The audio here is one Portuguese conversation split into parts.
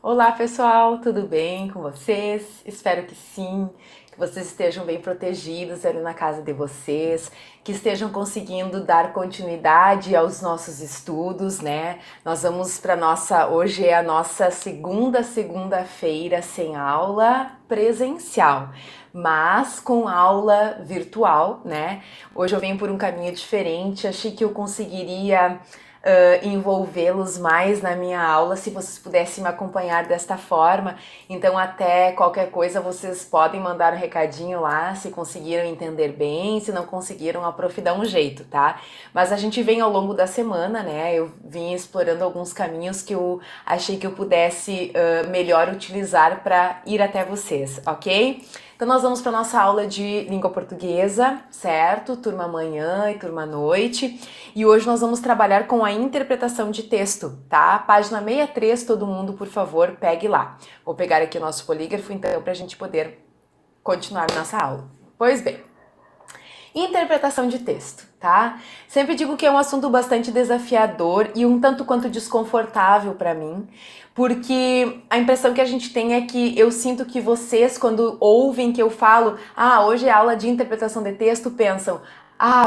Olá pessoal, tudo bem com vocês? Espero que sim, que vocês estejam bem protegidos ali na casa de vocês, que estejam conseguindo dar continuidade aos nossos estudos, né? Nós vamos para hoje é a nossa segunda-feira sem aula presencial, mas com aula virtual, né? Hoje eu venho por um caminho diferente, achei que eu conseguiria envolvê-los mais na minha aula se vocês pudessem me acompanhar desta forma. Então, até qualquer coisa, vocês podem mandar um recadinho lá se conseguiram entender bem, se não conseguiram, a prof dá um jeito, tá? Mas a gente vem ao longo da semana, né? Eu vim explorando alguns caminhos que eu achei que eu pudesse melhor utilizar para ir até vocês, ok? Então nós vamos para nossa aula de língua portuguesa, certo? Turma manhã e turma noite. E hoje nós vamos trabalhar com a interpretação de texto, tá? Página 63, todo mundo, por favor, pegue lá. Vou pegar aqui o nosso polígrafo, então, para a gente poder continuar nossa aula. Pois bem, interpretação de texto, tá? Sempre digo que é um assunto bastante desafiador e um tanto quanto desconfortável para mim, porque a impressão que a gente tem é que eu sinto que vocês, quando ouvem que eu falo, hoje é aula de interpretação de texto, pensam,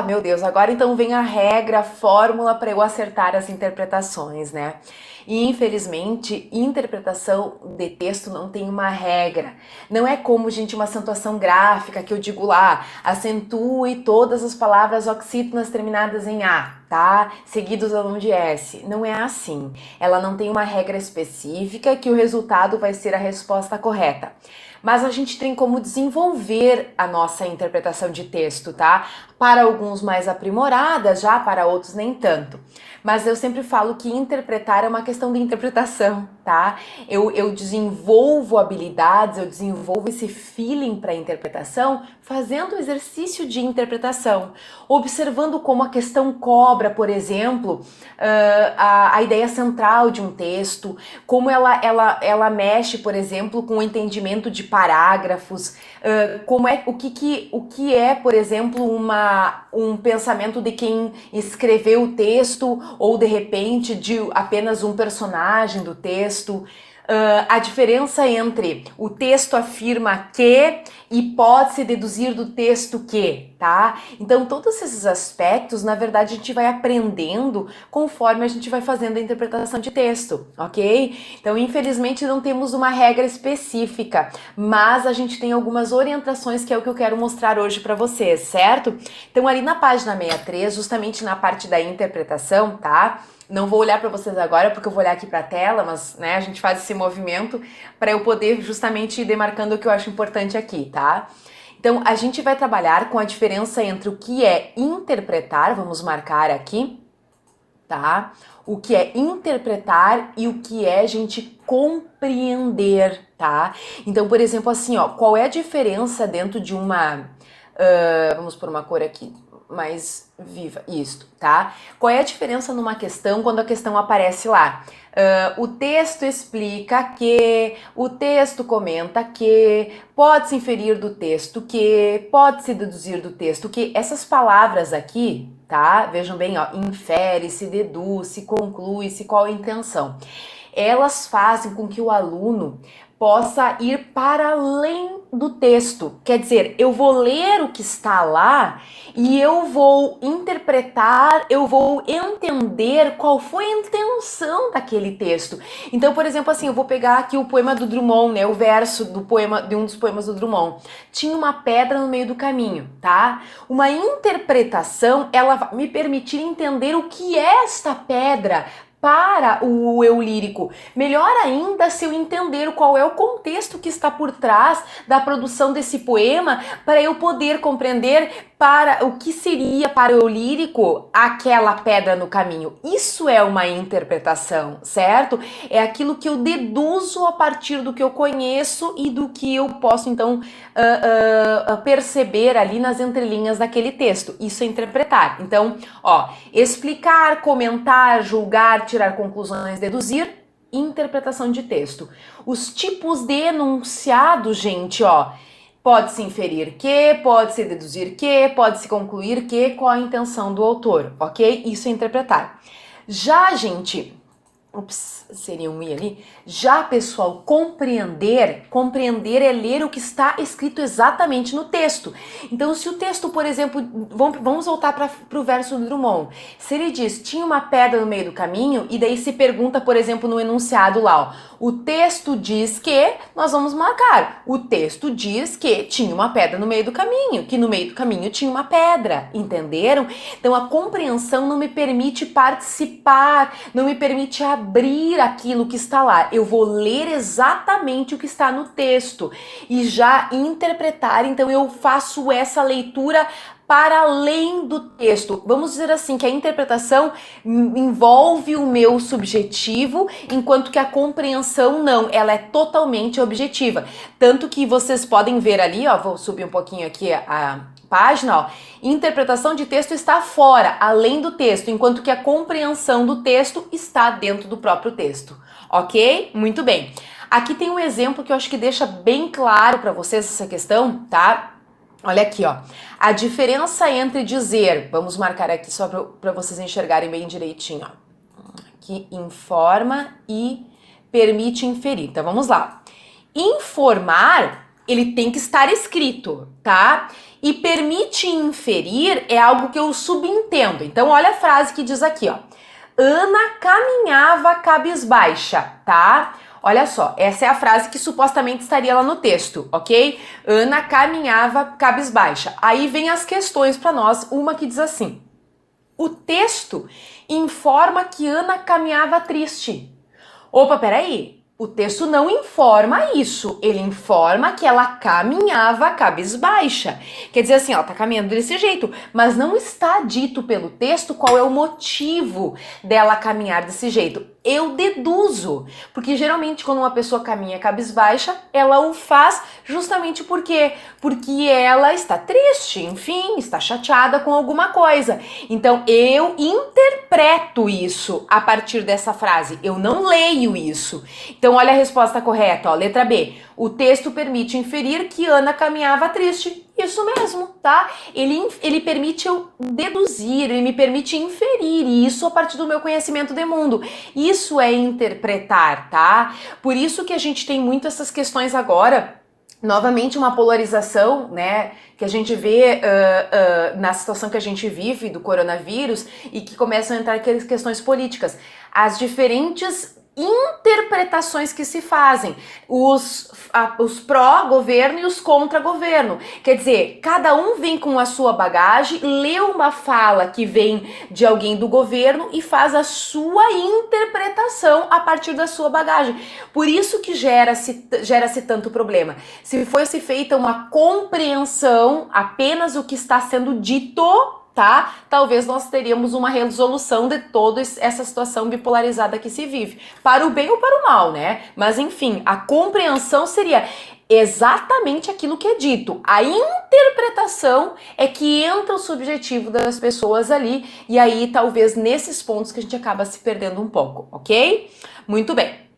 meu Deus, agora então vem a regra, a fórmula para eu acertar as interpretações, né? E infelizmente, interpretação de texto não tem uma regra. Não é como, gente, uma acentuação gráfica que eu digo lá, acentue todas as palavras oxítonas terminadas em A, tá? Seguidos ao nome de S. Não é assim. Ela não tem uma regra específica que o resultado vai ser a resposta correta. Mas a gente tem como desenvolver a nossa interpretação de texto, tá? Para alguns mais aprimoradas, já para outros nem tanto. Mas eu sempre falo que interpretar é uma questão de interpretação, tá? Eu desenvolvo habilidades, eu desenvolvo esse feeling para interpretação fazendo o exercício de interpretação, observando como a questão cobra, por exemplo, a ideia central de um texto, como ela mexe, por exemplo, com o entendimento de parágrafos, como é o que é, por exemplo, um pensamento de quem escreveu o texto ou de repente de apenas um personagem do texto. A diferença entre o texto afirma que e pode-se deduzir do texto que, tá? Então, todos esses aspectos, na verdade, a gente vai aprendendo conforme a gente vai fazendo a interpretação de texto, ok? Então, infelizmente, não temos uma regra específica, mas a gente tem algumas orientações que é o que eu quero mostrar hoje para vocês, certo? Então, ali na página 63, justamente na parte da interpretação, tá? Não vou olhar para vocês agora porque eu vou olhar aqui para a tela, mas né, a gente faz esse movimento para eu poder justamente ir demarcando o que eu acho importante aqui, tá? Então, a gente vai trabalhar com a diferença entre o que é interpretar, vamos marcar aqui, tá? O que é interpretar e o que é a gente compreender, tá? Então, por exemplo, assim, ó, qual é a diferença dentro de uma... vamos por uma cor aqui mais viva, isto, tá? Qual é a diferença numa questão quando a questão aparece lá? O texto explica que, o texto comenta que, pode-se inferir do texto que, pode-se deduzir do texto que, essas palavras aqui, tá? Vejam bem, ó, infere-se, deduz-se, conclui-se, qual a intenção? Elas fazem com que o aluno possa ir para além do texto. Quer dizer, eu vou ler o que está lá e eu vou interpretar, eu vou entender qual foi a intenção daquele texto. Então, por exemplo, assim, eu vou pegar aqui o poema do Drummond, né, o verso do poema, de um dos poemas do Drummond. Tinha uma pedra no meio do caminho, tá? Uma interpretação, ela vai me permitir entender o que é esta pedra para o eu lírico. Melhor ainda se eu entender qual é o contexto que está por trás da produção desse poema, para eu poder compreender para o que seria para o eu lírico aquela pedra no caminho. Isso é uma interpretação, certo? É aquilo que eu deduzo a partir do que eu conheço e do que eu posso então perceber ali nas entrelinhas daquele texto. Isso é interpretar. Então, ó, explicar, comentar, julgar, tirar conclusões, deduzir, interpretação de texto. Os tipos de enunciado, gente, ó, pode-se inferir que, pode-se deduzir que, pode-se concluir que, qual a intenção do autor, ok? Isso é interpretar. Já, gente, Seria um i ali. Já, pessoal, compreender é ler o que está escrito exatamente no texto. Então, se o texto, por exemplo, vamos voltar para o verso do Drummond. Se ele diz, tinha uma pedra no meio do caminho, e daí se pergunta, por exemplo, no enunciado lá, ó, o texto diz que, nós vamos marcar, o texto diz que tinha uma pedra no meio do caminho, que no meio do caminho tinha uma pedra, entenderam? Então, a compreensão não me permite participar, não me permite abrir aquilo que está lá. Eu vou ler exatamente o que está no texto e já interpretar. Então eu faço essa leitura para além do texto. Vamos dizer assim, que a interpretação envolve o meu subjetivo, enquanto que a compreensão não, ela é totalmente objetiva. Tanto que vocês podem ver ali, ó, vou subir um pouquinho aqui a página, ó, interpretação de texto está fora, além do texto, enquanto que a compreensão do texto está dentro do próprio texto, ok? Muito bem. Aqui tem um exemplo que eu acho que deixa bem claro para vocês essa questão, tá? Olha aqui, ó. A diferença entre dizer, vamos marcar aqui só para vocês enxergarem bem direitinho, ó. Aqui, informa e permite inferir. Então, vamos lá. Informar, ele tem que estar escrito, tá? E permite inferir é algo que eu subentendo. Então, olha a frase que diz aqui, ó. Ana caminhava cabisbaixa, tá? Olha só, essa é a frase que supostamente estaria lá no texto, ok? Ana caminhava cabisbaixa. Aí vem as questões para nós, uma que diz assim: o texto informa que Ana caminhava triste. Opa, peraí. O texto não informa isso, ele informa que ela caminhava cabisbaixa. Quer dizer assim, ela tá caminhando desse jeito, mas não está dito pelo texto qual é o motivo dela caminhar desse jeito. Eu deduzo, porque geralmente quando uma pessoa caminha cabisbaixa, ela o faz justamente porque ela está triste, enfim, está chateada com alguma coisa. Então eu interpreto isso a partir dessa frase, eu não leio isso. Então olha a resposta correta, ó, letra B. O texto permite inferir que Ana caminhava triste. Isso mesmo, tá? Ele permite eu deduzir, ele me permite inferir isso a partir do meu conhecimento de mundo. Isso é interpretar, tá? Por isso que a gente tem muito essas questões agora. Novamente uma polarização, né, que a gente vê na situação que a gente vive do coronavírus e que começam a entrar aquelas questões políticas. As diferentes interpretações que se fazem, os pró-governo e os contra-governo. Quer dizer, cada um vem com a sua bagagem, lê uma fala que vem de alguém do governo e faz a sua interpretação a partir da sua bagagem. Por isso que gera-se tanto problema. Se fosse feita uma compreensão, apenas o que está sendo dito, tá? Talvez nós teríamos uma resolução de toda essa situação bipolarizada que se vive, para o bem ou para o mal, né? Mas enfim, a compreensão seria exatamente aquilo que é dito. A interpretação é que entra o subjetivo das pessoas ali, e aí talvez nesses pontos que a gente acaba se perdendo um pouco, ok? Muito bem.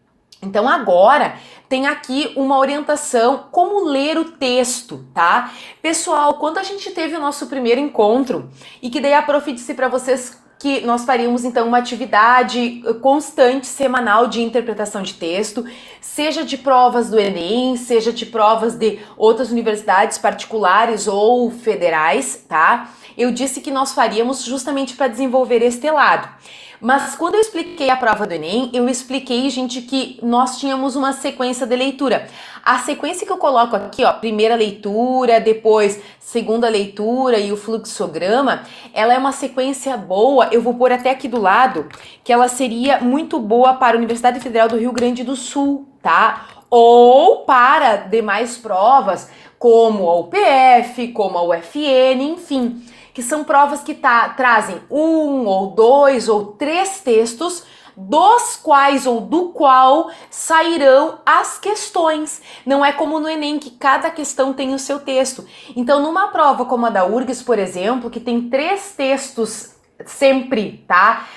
Então agora tem aqui uma orientação como ler o texto, tá? Pessoal, quando a gente teve o nosso primeiro encontro e que daí a prof disse para vocês que nós faríamos então uma atividade constante, semanal de interpretação de texto, seja de provas do Enem, seja de provas de outras universidades particulares ou federais, tá? Eu disse que nós faríamos justamente para desenvolver este lado. Mas quando eu expliquei a prova do Enem, eu expliquei, gente, que nós tínhamos uma sequência de leitura. A sequência que eu coloco aqui, ó, primeira leitura, depois segunda leitura e o fluxograma, ela é uma sequência boa, eu vou pôr até aqui do lado, que ela seria muito boa para a Universidade Federal do Rio Grande do Sul, tá? Ou para demais provas, como a UPF, como a UFN, enfim, que são provas que trazem 1 ou 2 ou 3 textos, dos quais ou do qual sairão as questões. Não é como no Enem, que cada questão tem o seu texto. Então, numa prova como a da URGS, por exemplo, que tem 3 textos sempre, tá?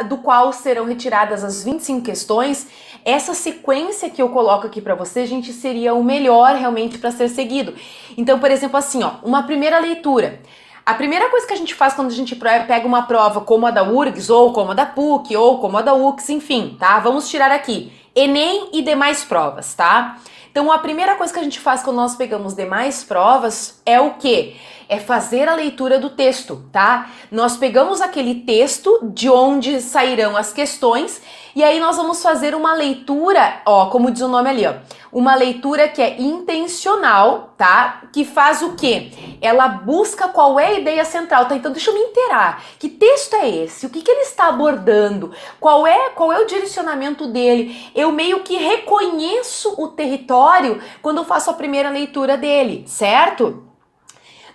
Do qual serão retiradas as 25 questões, essa sequência que eu coloco aqui para vocês, gente, seria o melhor realmente para ser seguido. Então, por exemplo, assim, ó, uma primeira leitura. A primeira coisa que a gente faz quando a gente pega uma prova como a da URGS, ou como a da PUC, ou como a da UX, enfim, tá? Vamos tirar aqui Enem e demais provas, tá? Então a primeira coisa que a gente faz quando nós pegamos demais provas é o quê? É fazer a leitura do texto, tá? Nós pegamos aquele texto de onde sairão as questões e aí nós vamos fazer uma leitura, ó, como diz o nome ali, ó. Uma leitura que é intencional, tá? Que faz o quê? Ela busca qual é a ideia central, tá? Então deixa eu me inteirar. Que texto é esse? O que ele está abordando? Qual é o direcionamento dele? Eu meio que reconheço o território quando eu faço a primeira leitura dele, certo?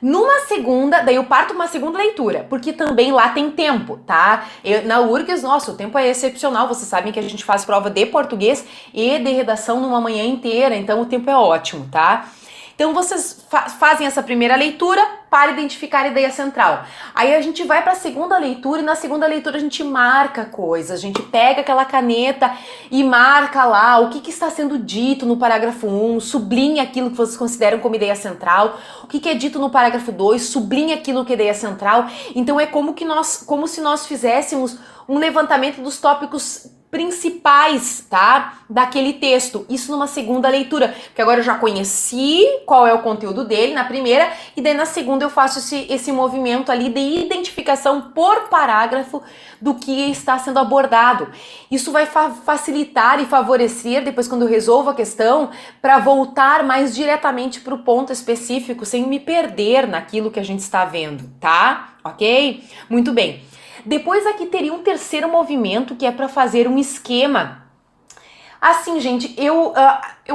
Numa segunda, daí eu parto uma segunda leitura, porque também lá tem tempo, tá? Na URGS, nossa, o tempo é excepcional, vocês sabem que a gente faz prova de português e de redação numa manhã inteira, então o tempo é ótimo, tá? Então vocês fazem essa primeira leitura para identificar a ideia central. Aí a gente vai para a segunda leitura e na segunda leitura a gente marca coisas, a gente pega aquela caneta e marca lá o que está sendo dito no parágrafo 1, sublinha aquilo que vocês consideram como ideia central, o que é dito no parágrafo 2, sublinha aquilo que é ideia central. Então é como se nós fizéssemos um levantamento dos tópicos principais, tá? Daquele texto. Isso numa segunda leitura, porque agora eu já conheci qual é o conteúdo dele na primeira e daí na segunda eu faço esse movimento ali de identificação por parágrafo do que está sendo abordado. Isso vai facilitar e favorecer, depois quando eu resolvo a questão, para voltar mais diretamente para o ponto específico, sem me perder naquilo que a gente está vendo, tá? Ok? Muito bem. Depois aqui teria um terceiro movimento que é para fazer um esquema. Assim, gente, eu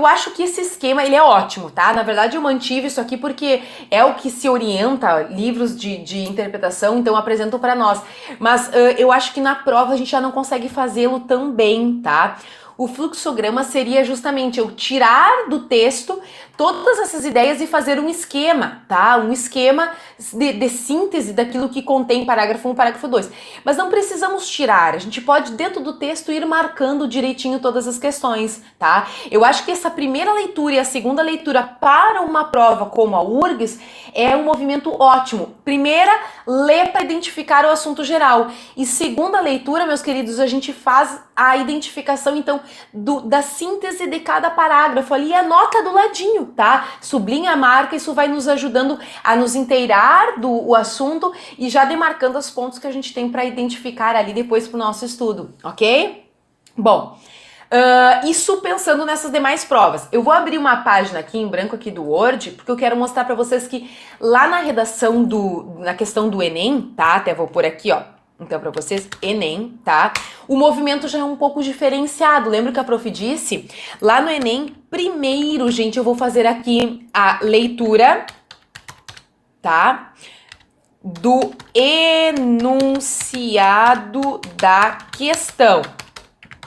acho que esse esquema ele é ótimo, tá? Na verdade eu mantive isso aqui porque é o que se orienta, livros de interpretação, então apresentam para nós. Mas eu acho que na prova a gente já não consegue fazê-lo tão bem, tá? O fluxograma seria justamente eu tirar do texto todas essas ideias e fazer um esquema, tá? Um esquema de síntese daquilo que contém parágrafo 1, parágrafo 2. Mas não precisamos tirar, a gente pode dentro do texto ir marcando direitinho todas as questões, tá? Eu acho que essa primeira leitura e a segunda leitura para uma prova como a URGS é um movimento ótimo. Primeira, lê para identificar o assunto geral. E segunda leitura, meus queridos, a gente faz a identificação, então, da síntese de cada parágrafo ali, anota do ladinho, tá? Sublinha a marca, isso vai nos ajudando a nos inteirar do assunto e já demarcando os pontos que a gente tem para identificar ali depois pro nosso estudo, ok? Bom, isso pensando nessas demais provas. Eu vou abrir uma página aqui em branco aqui do Word, porque eu quero mostrar para vocês que lá na redação na questão do Enem, tá? Até vou pôr aqui, ó. Então, para vocês, Enem, tá? O movimento já é um pouco diferenciado. Lembra que a prof disse? Lá no Enem, primeiro, gente, eu vou fazer aqui a leitura, tá? Do enunciado da questão,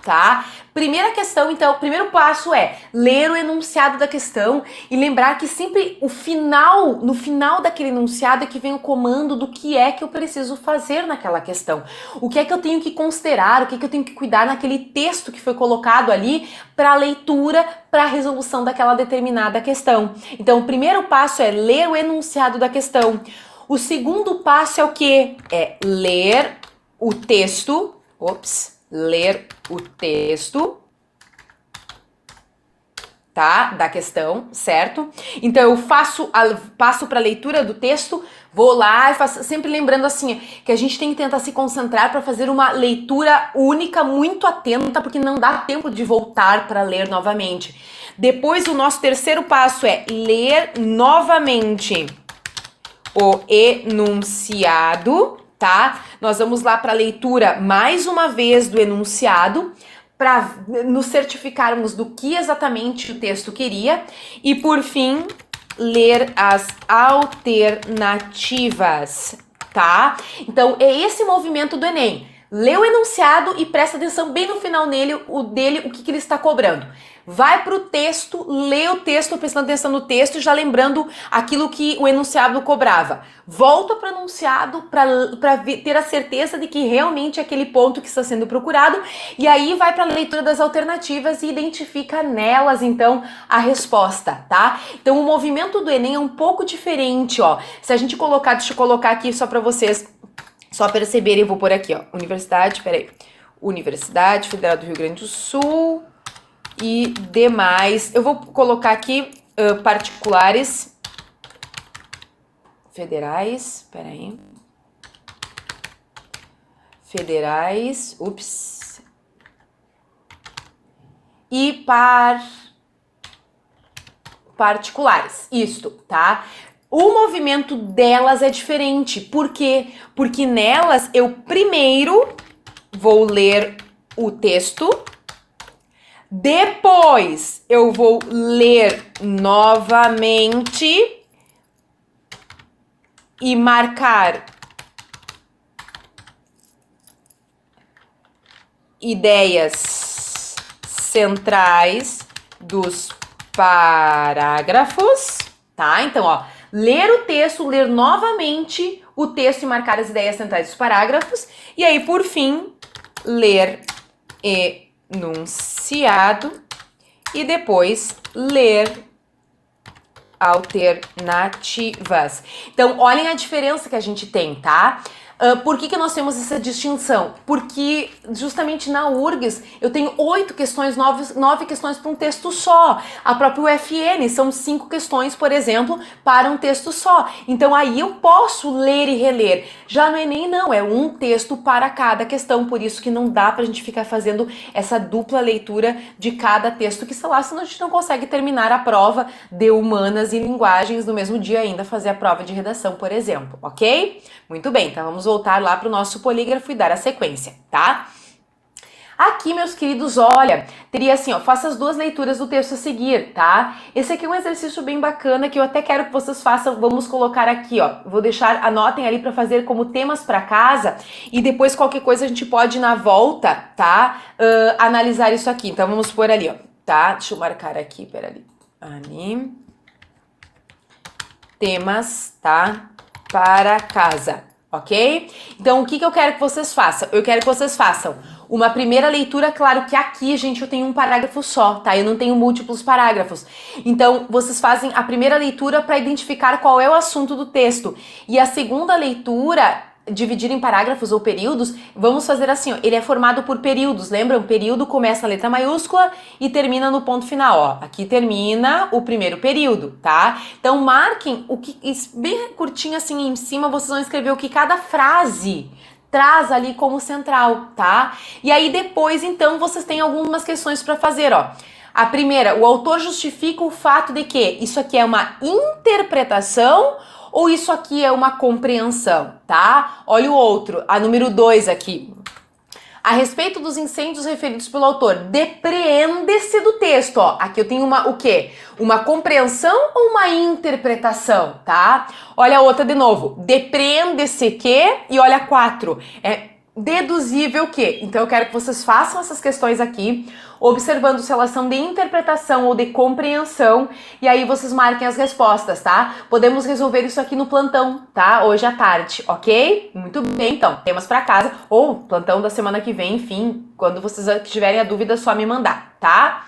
tá? Primeira questão, então, o primeiro passo é ler o enunciado da questão e lembrar que sempre no final daquele enunciado é que vem o comando do que é que eu preciso fazer naquela questão. O que é que eu tenho que considerar, o que é que eu tenho que cuidar naquele texto que foi colocado ali para a leitura, para a resolução daquela determinada questão. Então, o primeiro passo é ler o enunciado da questão. O segundo passo é o quê? É ler o texto, ler o texto, tá? Da questão, certo? Então eu passo para a leitura do texto, vou lá e faço, sempre lembrando assim, que a gente tem que tentar se concentrar para fazer uma leitura única, muito atenta, porque não dá tempo de voltar para ler novamente. Depois o nosso terceiro passo é ler novamente o enunciado, tá? Nós vamos lá para a leitura mais uma vez do enunciado, para nos certificarmos do que exatamente o texto queria. E por fim, ler as alternativas, tá? Então, é esse movimento do Enem. Lê o enunciado e presta atenção bem no final dele, o que ele está cobrando. Vai para o texto, lê o texto, prestando atenção no texto e já lembrando aquilo que o enunciado cobrava. Volta para o enunciado para ter a certeza de que realmente é aquele ponto que está sendo procurado, e aí vai para a leitura das alternativas e identifica nelas, então, a resposta, tá? Então, o movimento do Enem é um pouco diferente, ó. Se a gente colocar, deixa eu colocar aqui só para vocês só perceberem, eu vou pôr aqui, ó, Universidade Federal do Rio Grande do Sul e demais. Eu vou colocar aqui particulares federais, federais, e particulares, isto, tá? O movimento delas é diferente. Por quê? Porque nelas eu primeiro vou ler o texto, depois eu vou ler novamente e marcar ideias centrais dos parágrafos, tá? Então, ó, ler o texto, ler novamente o texto e marcar as ideias centrais dos parágrafos. E aí, por fim, ler enunciado e depois ler alternativas. Então, olhem a diferença que a gente tem, tá? Por que nós temos essa distinção? Porque justamente na URGS eu tenho 8 questões, 9 questões para um texto só. A própria UFN são 5 questões, por exemplo, para um texto só. Então aí eu posso ler e reler. Já no Enem não, é um texto para cada questão, por isso que não dá pra gente ficar fazendo essa dupla leitura de cada texto, que sei lá, senão a gente não consegue terminar a prova de humanas e linguagens no mesmo dia ainda, fazer a prova de redação, por exemplo, ok? Muito bem, então vamos voltar lá para o nosso polígrafo e dar a sequência, tá? Aqui, meus queridos, olha, teria assim, ó, faça as 2 leituras do texto a seguir, tá? Esse aqui é um exercício bem bacana que eu até quero que vocês façam, vamos colocar aqui, ó, vou deixar, anotem ali para fazer como temas para casa e depois qualquer coisa a gente pode na volta, tá? Analisar isso aqui, então vamos pôr ali, ó, tá? Deixa eu marcar aqui, peraí, ali, temas, tá? Para casa, ok? Então, o que eu quero que vocês façam? Eu quero que vocês façam uma primeira leitura, claro que aqui, gente, eu tenho um parágrafo só, tá? Eu não tenho múltiplos parágrafos. Então, vocês fazem a primeira leitura para identificar qual é o assunto do texto. E a segunda leitura, dividir em parágrafos ou períodos, vamos fazer assim, ó, ele é formado por períodos, lembram? Período começa na letra maiúscula e termina no ponto final, ó. Aqui termina o primeiro período, tá? Então marquem o que, bem curtinho assim em cima, vocês vão escrever o que cada frase traz ali como central, tá? E aí depois, então, vocês têm algumas questões para fazer, ó. A primeira, o autor justifica o fato de que isso aqui é uma interpretação ou isso aqui é uma compreensão, tá? Olha o outro, a número 2 aqui. A respeito dos incêndios referidos pelo autor, depreende-se do texto, ó. Aqui eu tenho o quê? Uma compreensão ou uma interpretação, tá? Olha a outra de novo. Depreende-se que, e olha a 4. É deduzível que. Então eu quero que vocês façam essas questões aqui, observando se elas são de interpretação ou de compreensão, e aí vocês marquem as respostas, tá? Podemos resolver isso aqui no plantão, tá? Hoje à tarde, ok? Muito bem, então, temas para casa, ou plantão da semana que vem, enfim, quando vocês tiverem a dúvida, é só me mandar, tá?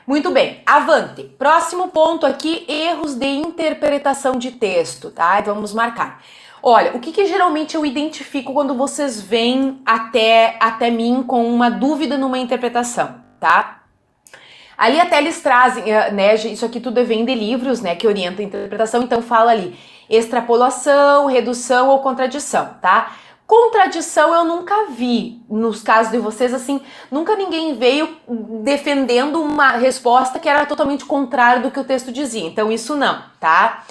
Muito bem, avante. Próximo ponto aqui, erros de interpretação de texto, tá? Então vamos marcar. Olha, o que geralmente eu identifico quando vocês vêm até mim com uma dúvida numa interpretação, tá? Ali até eles trazem, né, isso aqui tudo vem de livros, né, que orientam a interpretação, então fala ali, extrapolação, redução ou contradição, tá? Contradição eu nunca vi, nos casos de vocês, assim, nunca ninguém veio defendendo uma resposta que era totalmente contrária do que o texto dizia, então isso não, tá?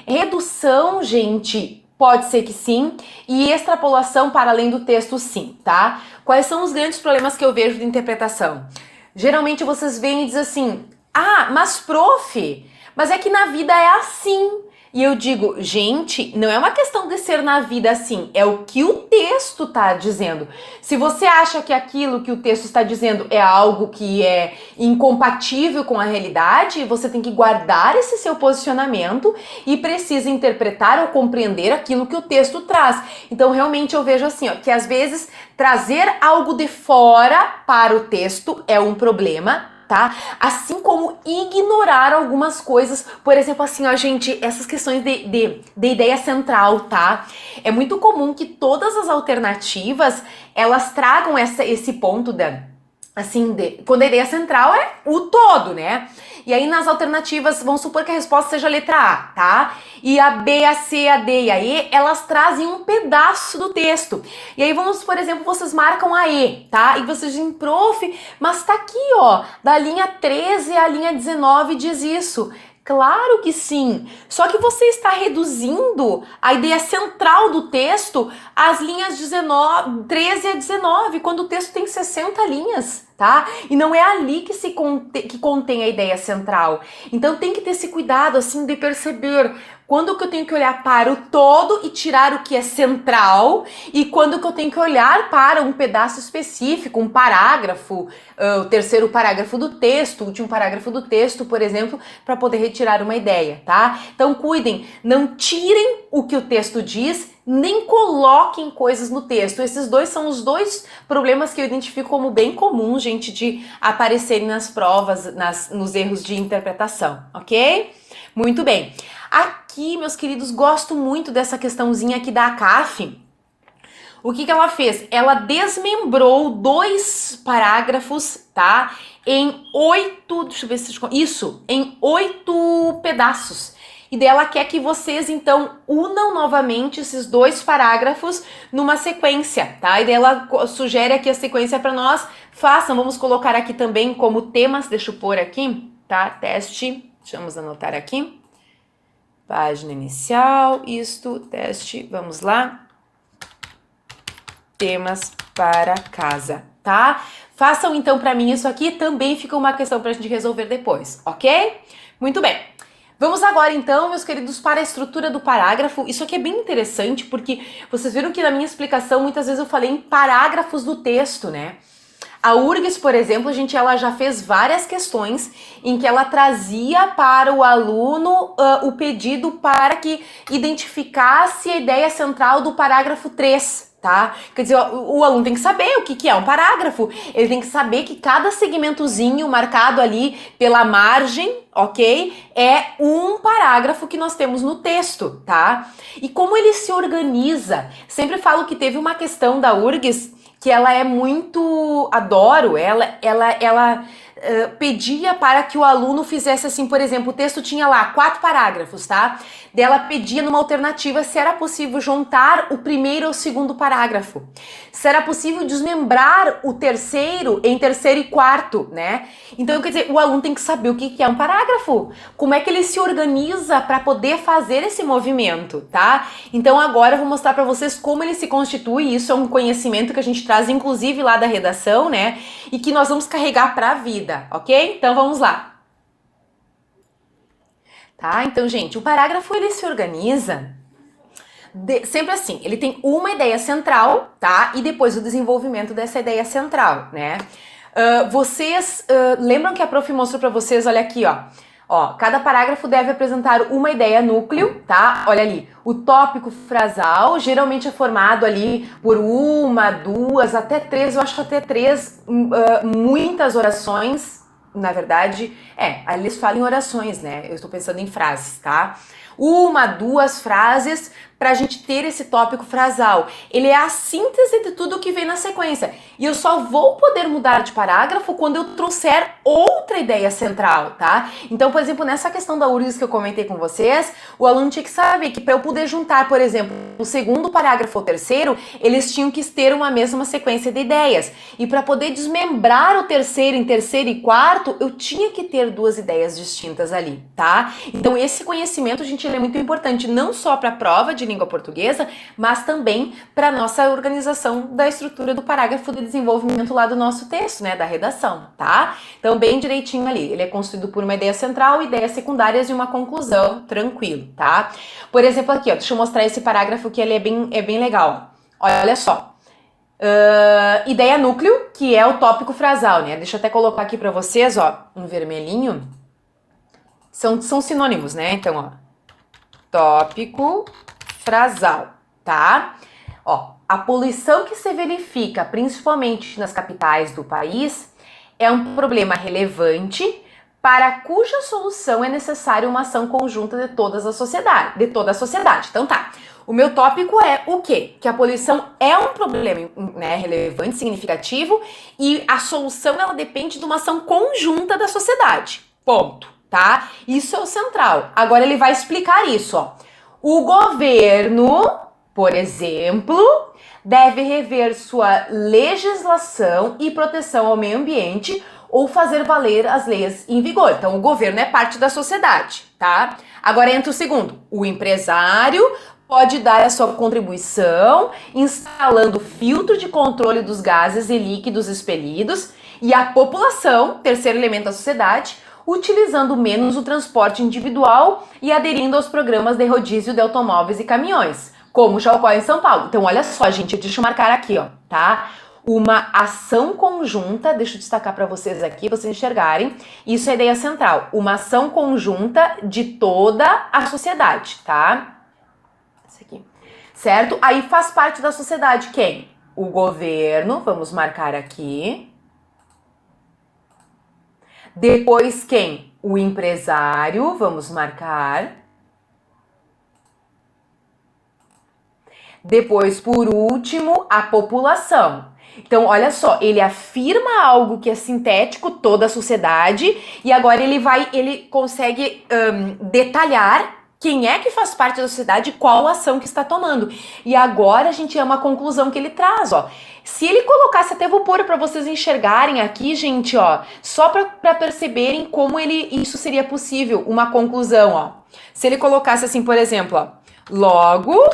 Redução, gente, pode ser que sim, e extrapolação para além do texto sim, tá? Quais são os grandes problemas que eu vejo de interpretação? Geralmente vocês vêm e dizem assim, ah, mas prof, mas é que na vida é assim. E eu digo, gente, não é uma questão de ser na vida assim, é o que o texto está dizendo. Se você acha que aquilo que o texto está dizendo é algo que é incompatível com a realidade, você tem que guardar esse seu posicionamento e precisa interpretar ou compreender aquilo que o texto traz. Então, realmente eu vejo assim, ó, que às vezes trazer algo de fora para o texto é um problema, tá? Assim como ignorar algumas coisas, por exemplo, assim, ó, gente, essas questões de ideia central, tá? É muito comum que todas as alternativas, elas tragam esse ponto assim, quando a ideia central é o todo, né? E aí nas alternativas, vamos supor que a resposta seja a letra A, tá? E a B, a C, a D e a E, elas trazem um pedaço do texto. E aí vamos, por exemplo, vocês marcam a E, tá? E vocês dizem, prof, mas tá aqui, ó, da linha 13 à linha 19 diz isso. Claro que sim, só que você está reduzindo a ideia central do texto às linhas 13 a 19, quando o texto tem 60 linhas, tá? E não é ali que contém a ideia central. Então tem que ter esse cuidado, assim, de perceber quando que eu tenho que olhar para o todo e tirar o que é central e quando que eu tenho que olhar para um pedaço específico, um parágrafo, o terceiro parágrafo do texto, o último parágrafo do texto, por exemplo, para poder retirar uma ideia, tá? Então cuidem, não tirem o que o texto diz, nem coloquem coisas no texto. Esses dois são os dois problemas que eu identifico como bem comuns, gente, de aparecerem nas provas, nos erros de interpretação, ok? Muito bem. Aqui, meus queridos, gosto muito dessa questãozinha aqui da ACAF. O que ela fez? Ela desmembrou 2 parágrafos, tá? Em 8, deixa eu ver se isso, em 8 pedaços. E daí ela quer que vocês, então, unam novamente esses 2 parágrafos numa sequência, tá? E daí ela sugere aqui a sequência para nós. Façam, vamos colocar aqui também como temas, deixa eu pôr aqui, tá? Teste, vamos anotar aqui. Página inicial, isto, teste, vamos lá. Temas para casa, tá? Façam então para mim isso aqui, também fica uma questão pra gente resolver depois, ok? Muito bem. Vamos agora então, meus queridos, para a estrutura do parágrafo. Isso aqui é bem interessante porque vocês viram que na minha explicação muitas vezes eu falei em parágrafos do texto, né? A URGS, por exemplo, ela já fez várias questões em que ela trazia para o aluno o pedido para que identificasse a ideia central do parágrafo 3. Tá? Quer dizer, o aluno tem que saber o que é um parágrafo, ele tem que saber que cada segmentozinho marcado ali pela margem, ok? É um parágrafo que nós temos no texto, tá? E como ele se organiza? Sempre falo que teve uma questão da URGS que ela é muito, adoro, ela pedia para que o aluno fizesse assim, por exemplo, o texto tinha lá 4 parágrafos, tá? Dela pedia numa alternativa se era possível juntar o primeiro ou o segundo parágrafo, se era possível desmembrar o terceiro em terceiro e quarto, né? Então, quer dizer, o aluno tem que saber o que é um parágrafo, como é que ele se organiza para poder fazer esse movimento, tá? Então, agora eu vou mostrar para vocês como ele se constitui. Isso é um conhecimento que a gente traz, inclusive, lá da redação, né? E que nós vamos carregar para a vida, ok? Então, vamos lá. Tá? Então, gente, o parágrafo ele se organiza sempre assim, ele tem uma ideia central, tá? E depois o desenvolvimento dessa ideia central, né? Vocês lembram que a prof mostrou para vocês, olha aqui, ó, cada parágrafo deve apresentar uma ideia núcleo, tá? Olha ali, o tópico frasal geralmente é formado ali por 1, 2, até 3, eu acho que até 3, muitas orações. Na verdade, ali eles falam em orações, né? Eu estou pensando em frases, tá? 1, 2 frases para a gente ter esse tópico frasal. Ele é a síntese de tudo que vem na sequência. E eu só vou poder mudar de parágrafo quando eu trouxer outra ideia central, tá? Então, por exemplo, nessa questão da URGS que eu comentei com vocês, o aluno tinha que saber que para eu poder juntar, por exemplo, o segundo parágrafo ou terceiro, eles tinham que ter uma mesma sequência de ideias. E para poder desmembrar o terceiro em terceiro e quarto, eu tinha que ter 2 ideias distintas ali, tá? Então, esse conhecimento, gente, ele é muito importante, não só para a prova de de língua portuguesa, mas também para nossa organização da estrutura do parágrafo de desenvolvimento lá do nosso texto, né, da redação, tá? Então, bem direitinho ali, ele é construído por uma ideia central, ideias secundárias e uma conclusão, tranquilo, tá? Por exemplo, aqui, ó, deixa eu mostrar esse parágrafo que ele é bem legal. Olha só. Ideia núcleo, que é o tópico frasal, né? Deixa eu até colocar aqui para vocês, ó, em vermelhinho. São sinônimos, né? Então, ó, tópico frasal, tá? Ó, a poluição que se verifica principalmente nas capitais do país é um problema relevante para cuja solução é necessária uma ação conjunta de toda a sociedade. Então tá. O meu tópico é o quê? Que a poluição é um problema, né, relevante, significativo, e a solução ela depende de uma ação conjunta da sociedade. Ponto, tá? Isso é o central. Agora ele vai explicar isso, ó. O governo, por exemplo, deve rever sua legislação e proteção ao meio ambiente ou fazer valer as leis em vigor. Então, o governo é parte da sociedade, tá? Agora entra o segundo. O empresário pode dar a sua contribuição instalando filtro de controle dos gases e líquidos expelidos e a população, terceiro elemento da sociedade, utilizando menos o transporte individual e aderindo aos programas de rodízio de automóveis e caminhões, como já ocorre em São Paulo. Então, olha só, gente, deixa eu marcar aqui, ó, tá? Uma ação conjunta, deixa eu destacar para vocês aqui, vocês enxergarem, isso é a ideia central, uma ação conjunta de toda a sociedade, tá? Isso aqui, certo? Aí faz parte da sociedade quem? O governo, vamos marcar aqui. Depois quem? O empresário, vamos marcar. Depois, por último, a população. Então, olha só, ele afirma algo que é sintético, toda a sociedade, e agora ele consegue detalhar quem é que faz parte da sociedade e qual ação que está tomando. E agora a gente é uma conclusão que ele traz, ó. Se ele colocasse, até vou pôr para vocês enxergarem aqui, gente, ó, só para perceberem como isso seria possível, uma conclusão, ó. Se ele colocasse assim, por exemplo, ó, logo,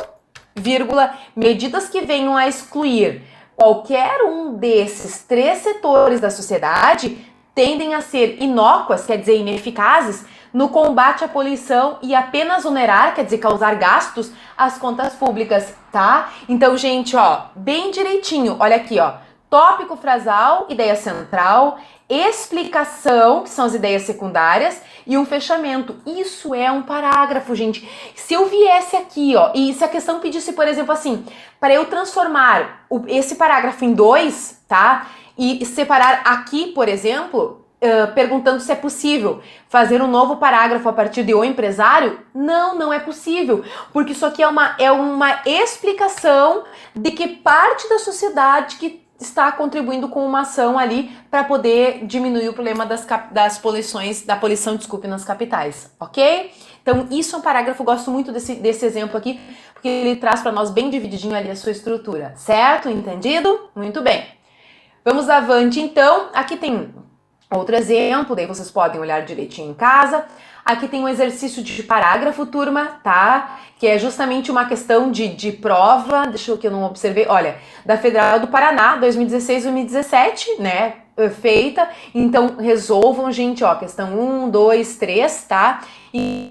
vírgula, medidas que venham a excluir qualquer um desses três setores da sociedade tendem a ser inócuas, quer dizer, ineficazes, no combate à poluição e apenas onerar, quer dizer, causar gastos, às contas públicas, tá? Então, gente, ó, bem direitinho, olha aqui, ó, tópico frasal, ideia central, explicação, que são as ideias secundárias, e um fechamento. Isso é um parágrafo, gente. Se eu viesse aqui, ó, e se a questão pedisse, por exemplo, assim, para eu transformar esse parágrafo em 2, tá? E separar aqui, por exemplo, perguntando se é possível fazer um novo parágrafo a partir de o empresário, não é possível, porque isso aqui é uma explicação de que parte da sociedade que está contribuindo com uma ação ali para poder diminuir o problema da poluição, nas capitais, ok? Então, isso é um parágrafo, eu gosto muito desse exemplo aqui, porque ele traz para nós bem divididinho ali a sua estrutura, certo? Entendido? Muito bem. Vamos avante, então. Aqui tem outro exemplo, daí vocês podem olhar direitinho em casa. Aqui tem um exercício de parágrafo, turma, tá? Que é justamente uma questão de prova, deixa eu que eu não observei, olha, da Federal do Paraná, 2016-2017, né? Feita. Então, resolvam, gente, ó, questão 1, 2, 3, tá? E